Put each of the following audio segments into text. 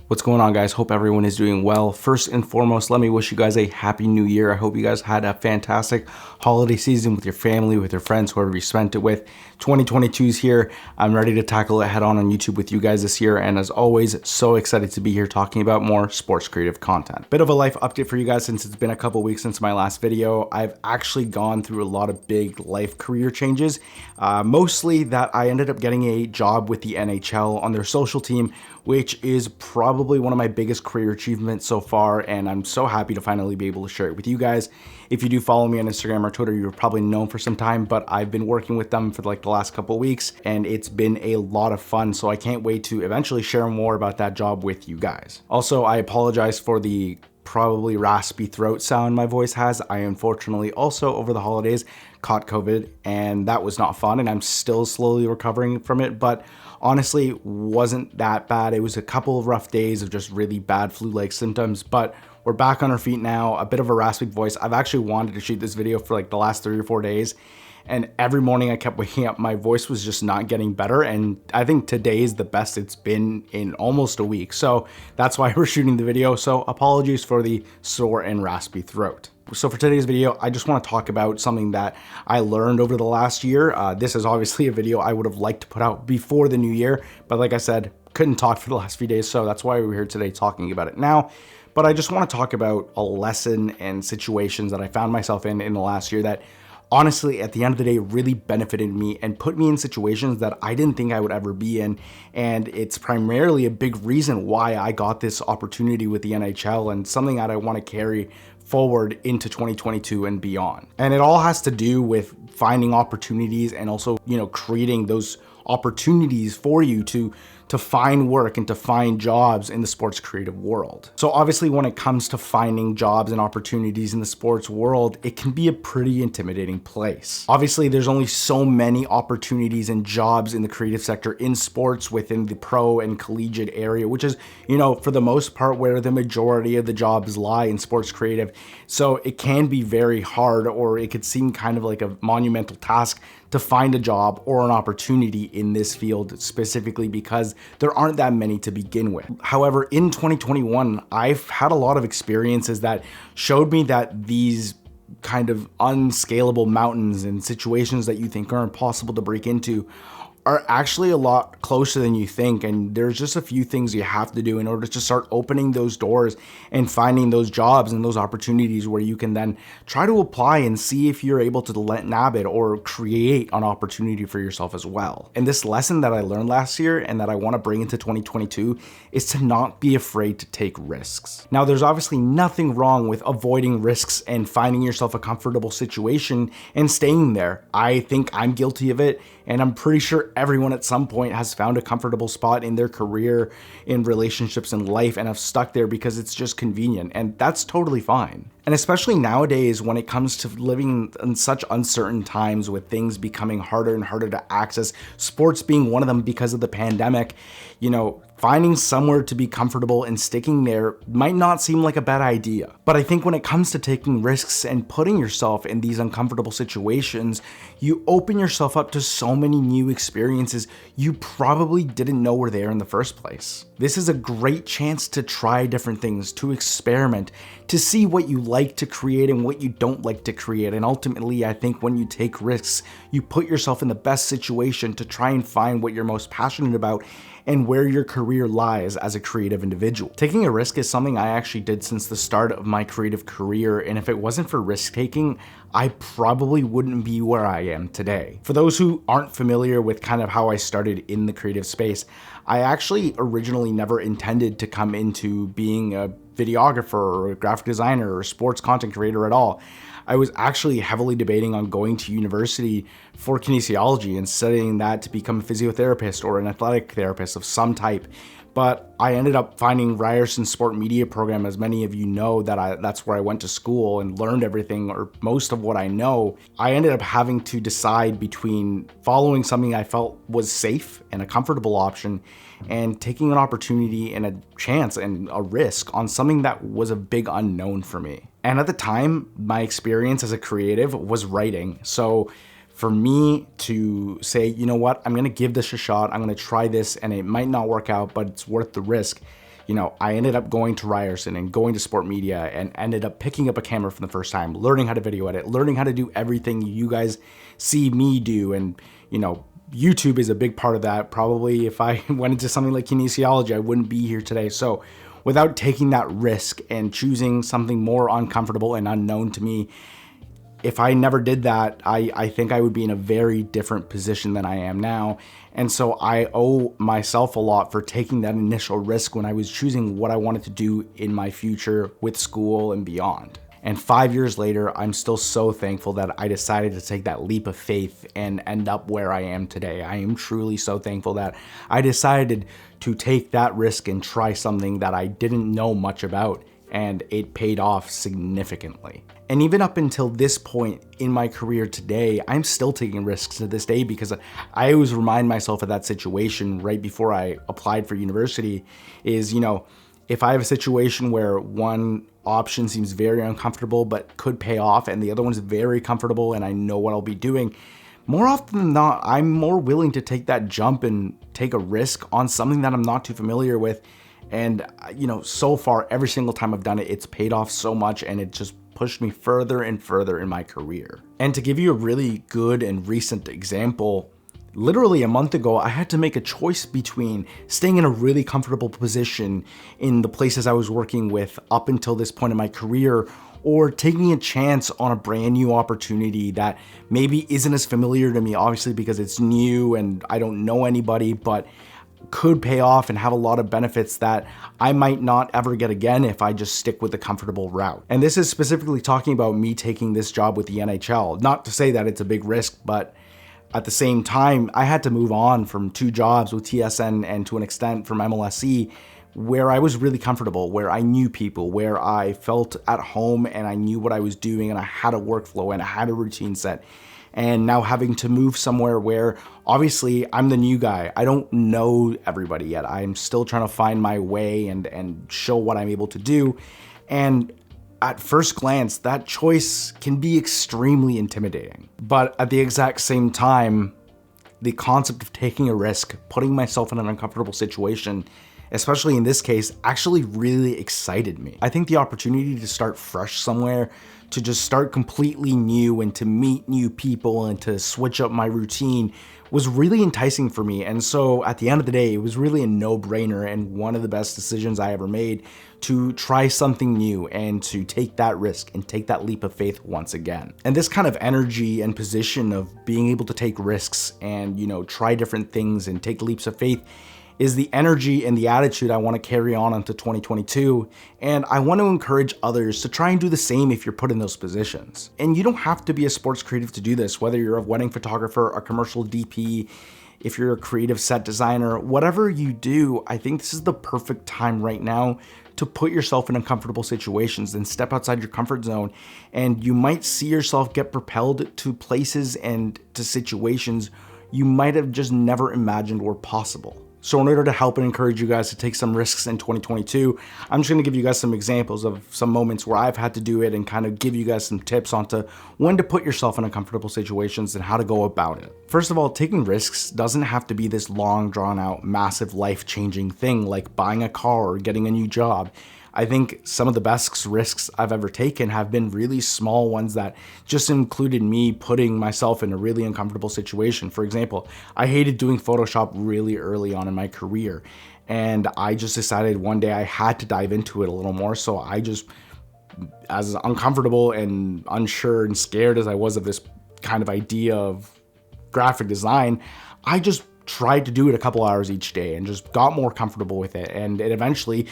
What's going on, guys? Hope everyone is doing well. First and foremost, let me wish you guys a happy new year. I hope you guys had a fantastic holiday season with your family, with your friends, whoever you spent it with. 2022 is here. I'm ready to tackle it head on YouTube with you guys this year. And as always, so excited to be here talking about more sports creative content. Bit of a life update for you guys since it's been a couple weeks since my last video. I've actually gone through a lot of big life career changes. Mostly that I ended up getting a job with the NHL on their social team, which is probably one of my biggest career achievements so far, and I'm so happy to finally be able to share it with you guys. If you do follow me on Instagram or Twitter, you're probably known for some time, but I've been working with them for like the last couple of weeks, and it's been a lot of fun, so I can't wait to eventually share more about that job with you guys. Also, I apologize for the probably raspy throat sound my voice has. I unfortunately also over the holidays caught COVID, and that was not fun, and I'm still slowly recovering from it, but honestly wasn't that bad. It was a couple of rough days of just really bad flu-like symptoms, but we're back on our feet now. A bit of a raspy voice. I've actually wanted to shoot this video for like the last 3 or 4 days, and every morning I kept waking up, my voice was just not getting better, and I think today is the best it's been in almost a week, so that's why we're shooting the video. So apologies for the sore and raspy throat. So for today's video, I just want to talk about something that I learned over the last year. This is obviously a video I would have liked to put out before the new year, but like I said, couldn't talk for the last few days, so that's why we're here today talking about it now. But I just want to talk about a lesson and situations that I found myself in the last year that honestly, at the end of the day, really benefited me and put me in situations that I didn't think I would ever be in. And it's primarily a big reason why I got this opportunity with the NHL and something that I want to carry forward into 2022 and beyond. And it all has to do with finding opportunities and also, creating those opportunities for you to find work and to find jobs in the sports creative world. So obviously when it comes to finding jobs and opportunities in the sports world, it can be a pretty intimidating place. Obviously there's only so many opportunities and jobs in the creative sector in sports within the pro and collegiate area, which is, for the most part where the majority of the jobs lie in sports creative. So it can be very hard, or it could seem kind of like a monumental task to find a job or an opportunity in this field specifically because there aren't that many to begin with. However, in 2021, I've had a lot of experiences that showed me that these kind of unscalable mountains and situations that you think are impossible to break into are actually a lot closer than you think, and there's just a few things you have to do in order to start opening those doors and finding those jobs and those opportunities where you can then try to apply and see if you're able to nab it or create an opportunity for yourself as well. And this lesson that I learned last year and that I want to bring into 2022 is to not be afraid to take risks. Now, there's obviously nothing wrong with avoiding risks and finding yourself a comfortable situation and staying there. I think I'm guilty of it, and I'm pretty sure everyone at some point has found a comfortable spot in their career, in relationships, in life, and have stuck there because it's just convenient, and that's totally fine. And especially nowadays when it comes to living in such uncertain times with things becoming harder and harder to access, sports being one of them because of the pandemic, finding somewhere to be comfortable and sticking there might not seem like a bad idea. But I think when it comes to taking risks and putting yourself in these uncomfortable situations, you open yourself up to so many new experiences you probably didn't know were there in the first place. This is a great chance to try different things, to experiment, to see what you like to create and what you don't like to create. And ultimately, I think when you take risks, you put yourself in the best situation to try and find what you're most passionate about and where your career lies as a creative individual. Taking a risk is something I actually did since the start of my creative career, and if it wasn't for risk taking, I probably wouldn't be where I am today. For those who aren't familiar with kind of how I started in the creative space, I actually originally never intended to come into being a videographer or a graphic designer or a sports content creator at all. I was actually heavily debating on going to university for kinesiology and studying that to become a physiotherapist or an athletic therapist of some type. But I ended up finding Ryerson Sport Media Program, as many of you know, that's where I went to school and learned everything or most of what I know. I ended up having to decide between following something I felt was safe and a comfortable option and taking an opportunity and a chance and a risk on something that was a big unknown for me. And at the time, my experience as a creative was writing. So for me to say, you know what, I'm gonna give this a shot, I'm gonna try this, and it might not work out, but it's worth the risk. I ended up going to Ryerson and going to sport media and ended up picking up a camera for the first time, learning how to video edit, learning how to do everything you guys see me do. And, YouTube is a big part of that. Probably if I went into something like kinesiology, I wouldn't be here today. So without taking that risk and choosing something more uncomfortable and unknown to me, if I never did that, I think I would be in a very different position than I am now. And so I owe myself a lot for taking that initial risk when I was choosing what I wanted to do in my future with school and beyond. And 5 years later, I'm still so thankful that I decided to take that leap of faith and end up where I am today. I am truly so thankful that I decided to take that risk and try something that I didn't know much about, and it paid off significantly. And even up until this point in my career today, I'm still taking risks to this day, because I always remind myself of that situation right before I applied for university is, if I have a situation where one option seems very uncomfortable but could pay off and the other one's very comfortable and I know what I'll be doing, more often than not, I'm more willing to take that jump and take a risk on something that I'm not too familiar with. And, so far, every single time I've done it, it's paid off so much, and it just pushed me further and further in my career. And to give you a really good and recent example, literally a month ago, I had to make a choice between staying in a really comfortable position in the places I was working with up until this point in my career, or taking a chance on a brand new opportunity that maybe isn't as familiar to me, obviously because it's new and I don't know anybody, but could pay off and have a lot of benefits that I might not ever get again if I just stick with the comfortable route. And this is specifically talking about me taking this job with the NHL. Not to say that it's a big risk, but at the same time, I had to move on from 2 jobs with TSN and to an extent from MLSE, where I was really comfortable, where I knew people, where I felt at home and I knew what I was doing and I had a workflow and I had a routine set. And now having to move somewhere where obviously I'm the new guy. I don't know everybody yet. I'm still trying to find my way and show what I'm able to do. And at first glance, that choice can be extremely intimidating. But at the exact same time, the concept of taking a risk, putting myself in an uncomfortable situation, especially in this case, actually really excited me. I think the opportunity to start fresh somewhere, to just start completely new and to meet new people and to switch up my routine was really enticing for me. And so at the end of the day, it was really a no-brainer and one of the best decisions I ever made to try something new and to take that risk and take that leap of faith once again. And this kind of energy and position of being able to take risks and, try different things and take leaps of faith is the energy and the attitude I want to carry on into 2022. And I want to encourage others to try and do the same if you're put in those positions. And you don't have to be a sports creative to do this, whether you're a wedding photographer, a commercial DP, if you're a creative set designer, whatever you do, I think this is the perfect time right now to put yourself in uncomfortable situations and step outside your comfort zone. And you might see yourself get propelled to places and to situations you might have just never imagined were possible. So in order to help and encourage you guys to take some risks in 2022, I'm just going to give you guys some examples of some moments where I've had to do it and kind of give you guys some tips onto when to put yourself in uncomfortable situations and how to go about it. First of all, taking risks doesn't have to be this long, drawn out, massive, life-changing thing like buying a car or getting a new job. I think some of the best risks I've ever taken have been really small ones that just included me putting myself in a really uncomfortable situation. For example, I hated doing Photoshop really early on in my career, and I just decided one day I had to dive into it a little more. So I just, as uncomfortable and unsure and scared as I was of this kind of idea of graphic design, I just tried to do it a couple hours each day and just got more comfortable with it. And it eventually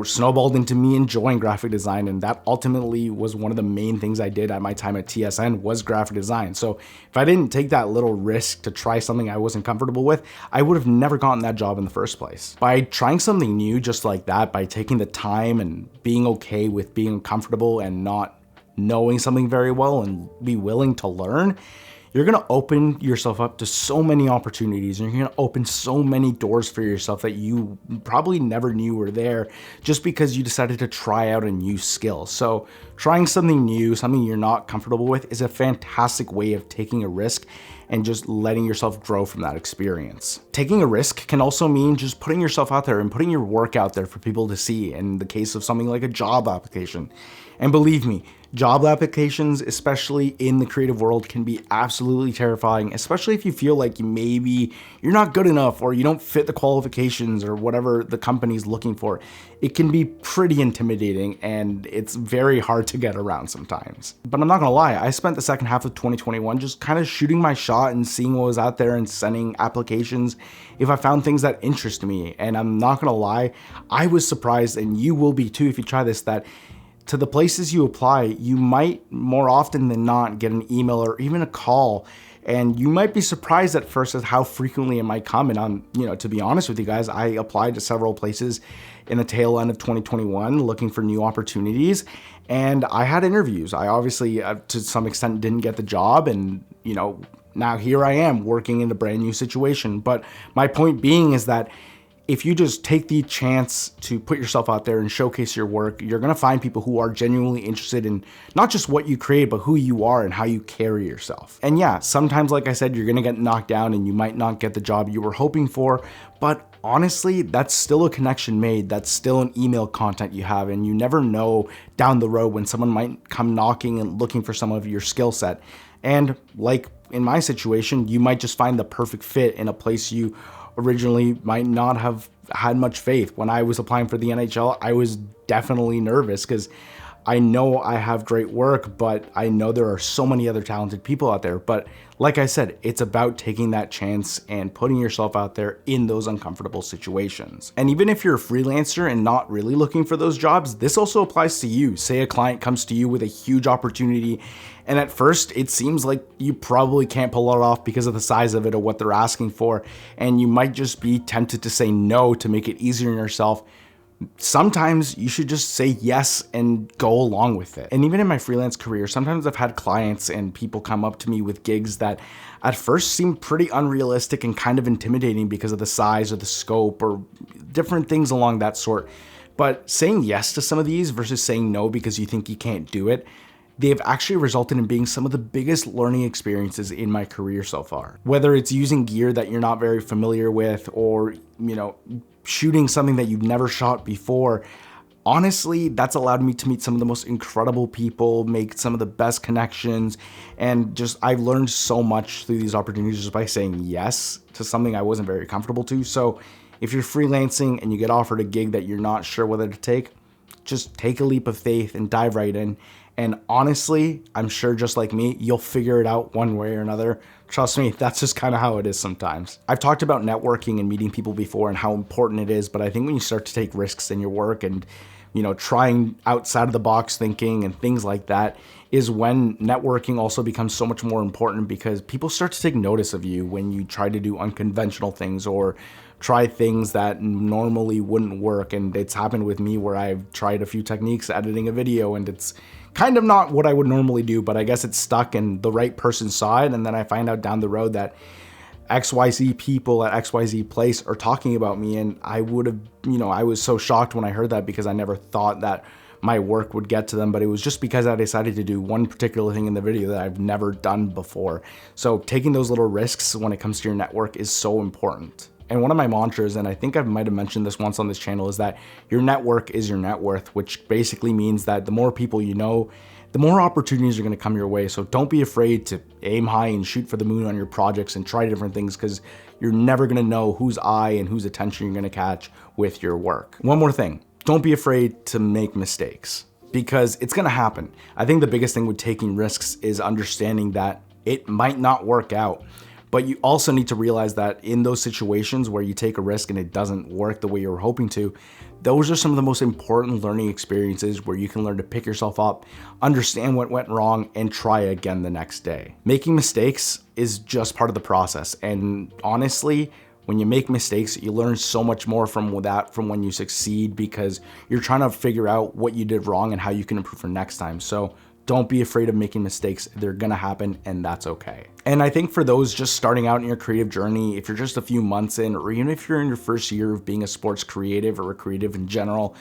snowballed into me enjoying graphic design, and that ultimately was one of the main things I did at my time at TSN was graphic design. So if I didn't take that little risk to try something I wasn't comfortable with, I would have never gotten that job in the first place. By trying something new just like that, by taking the time and being okay with being uncomfortable and not knowing something very well and be willing to learn, you're going to open yourself up to so many opportunities, and you're going to open so many doors for yourself that you probably never knew were there just because you decided to try out a new skill. So trying something new, something you're not comfortable with, is a fantastic way of taking a risk and just letting yourself grow from that experience. Taking a risk can also mean just putting yourself out there and putting your work out there for people to see, in the case of something like a job application. And believe me, job applications, especially in the creative world, can be absolutely terrifying, especially if you feel like maybe you're not good enough or you don't fit the qualifications or whatever the company's looking for. It can be pretty intimidating and it's very hard to get around sometimes. But I'm not gonna lie, I spent the second half of 2021 just kind of shooting my shot and seeing what was out there and sending applications if I found things that interest me. And I'm not gonna lie, I was surprised, and you will be too if you try this, that to the places you apply, you might more often than not get an email or even a call. And you might be surprised at first at how frequently it might come. And to be honest with you guys, I applied to several places in the tail end of 2021 looking for new opportunities, and I had interviews. I obviously, to some extent, didn't get the job, and now here I am working in a brand new situation. But my point being is that if you just take the chance to put yourself out there and showcase your work, you're gonna find people who are genuinely interested in not just what you create, but who you are and how you carry yourself. And yeah, sometimes, like I said, you're gonna get knocked down and you might not get the job you were hoping for, but honestly, that's still a connection made. That's still an email contact you have, and you never know down the road when someone might come knocking and looking for some of your skill set. And like in my situation, you might just find the perfect fit in a place you originally might not have had much faith. When I was applying for the NHL, I was definitely nervous because I know I have great work, but I know there are so many other talented people out there. But like I said, it's about taking that chance and putting yourself out there in those uncomfortable situations. And even if you're a freelancer and not really looking for those jobs, this also applies to you. Say a client comes to you with a huge opportunity, and at first it seems like you probably can't pull it off because of the size of it or what they're asking for, and you might just be tempted to say no to make it easier on yourself. Sometimes you should just say yes and go along with it. And even in my freelance career, sometimes I've had clients and people come up to me with gigs that at first seem pretty unrealistic and kind of intimidating because of the size or the scope or different things along that sort. But saying yes to some of these versus saying no because you think you can't do it, they've actually resulted in being some of the biggest learning experiences in my career so far. Whether it's using gear that you're not very familiar with or, shooting something that you've never shot before, honestly, that's allowed me to meet some of the most incredible people, make some of the best connections, and just I've learned so much through these opportunities just by saying yes to something I wasn't very comfortable to. So if you're freelancing and you get offered a gig that you're not sure whether to take, just take a leap of faith and dive right in. And honestly, I'm sure just like me, you'll figure it out one way or another. Trust me, that's just kind of how it is sometimes. I've talked about networking and meeting people before and how important it is, but I think when you start to take risks in your work and, trying outside of the box thinking and things like that is when networking also becomes so much more important, because people start to take notice of you when you try to do unconventional things or try things that normally wouldn't work. And it's happened with me where I've tried a few techniques editing a video and it's kind of not what I would normally do, but I guess it's stuck and the right person saw it. And then I find out down the road that XYZ people at XYZ place are talking about me. And I would have, I was so shocked when I heard that because I never thought that my work would get to them, but it was just because I decided to do one particular thing in the video that I've never done before. So taking those little risks when it comes to your network is so important. And one of my mantras, and I think I might have mentioned this once on this channel, is that your network is your net worth, which basically means that the more people you know, the more opportunities are going to come your way. So don't be afraid to aim high and shoot for the moon on your projects and try different things, because you're never going to know whose eye and whose attention you're going to catch with your work. One more thing, don't be afraid to make mistakes, because it's going to happen. I think the biggest thing with taking risks is understanding that it might not work out. But you also need to realize that in those situations where you take a risk and it doesn't work the way you were hoping to, those are some of the most important learning experiences where you can learn to pick yourself up, understand what went wrong, and try again the next day. Making mistakes is just part of the process. And honestly, when you make mistakes, you learn so much more from that from when you succeed, because you're trying to figure out what you did wrong and how you can improve for next time. So don't be afraid of making mistakes. They're gonna happen, and that's okay. And I think for those just starting out in your creative journey, if you're just a few months in, or even if you're in your first year of being a sports creative or a creative in general,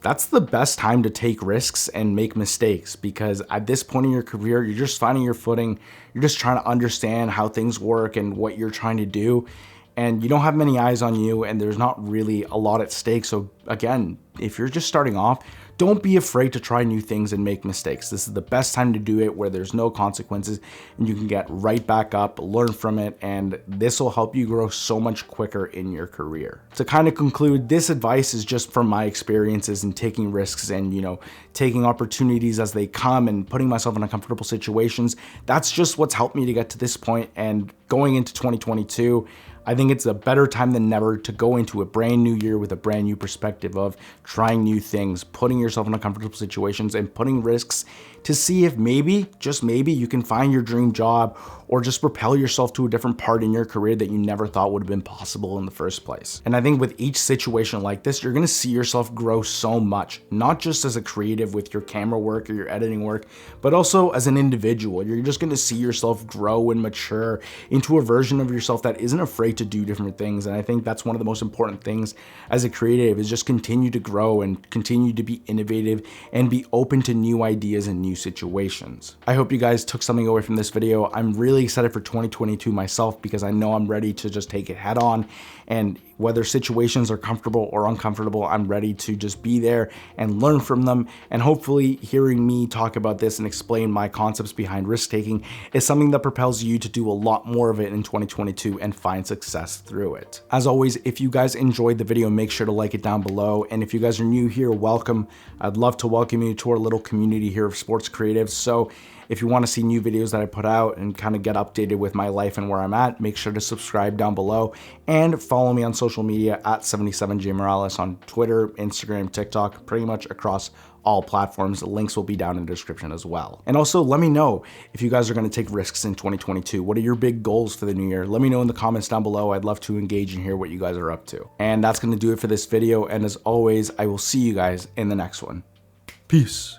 that's the best time to take risks and make mistakes, because at this point in your career, you're just finding your footing. You're just trying to understand how things work and what you're trying to do. And you don't have many eyes on you, and there's not really a lot at stake. So again, if you're just starting off, don't be afraid to try new things and make mistakes. This is the best time to do it, where there's no consequences and you can get right back up, learn from it, and this will help you grow so much quicker in your career. To kind of conclude, this advice is just from my experiences in taking risks and, taking opportunities as they come and putting myself in uncomfortable situations. That's just what's helped me to get to this point. And going into 2022, I think it's a better time than never to go into a brand new year with a brand new perspective of trying new things, putting yourself in uncomfortable situations, and putting risks to see if maybe, just maybe, you can find your dream job or just propel yourself to a different part in your career that you never thought would have been possible in the first place. And I think with each situation like this, you're gonna see yourself grow so much, not just as a creative with your camera work or your editing work, but also as an individual. You're just gonna see yourself grow and mature into a version of yourself that isn't afraid to do different things. And I think that's one of the most important things as a creative, is just continue to grow and continue to be innovative and be open to new ideas and new situations. I hope you guys took something away from this video. I'm really excited for 2022 myself, because I know I'm ready to just take it head on, and whether situations are comfortable or uncomfortable, I'm ready to just be there and learn from them. And hopefully hearing me talk about this and explain my concepts behind risk taking is something that propels you to do a lot more of it in 2022 and find success through it. As always, if you guys enjoyed the video, make sure to like it down below. And if you guys are new here, welcome. I'd love to welcome you to our little community here of sports creatives. So if you want to see new videos that I put out and kind of get updated with my life and where I'm at, make sure to subscribe down below and follow me on social media at 77J Morales on Twitter, Instagram, TikTok, pretty much across all platforms. The links will be down in the description as well. And also let me know if you guys are going to take risks in 2022. What are your big goals for the new year? Let me know in the comments down below. I'd love to engage and hear what you guys are up to. And that's going to do it for this video. And as always, I will see you guys in the next one. Peace.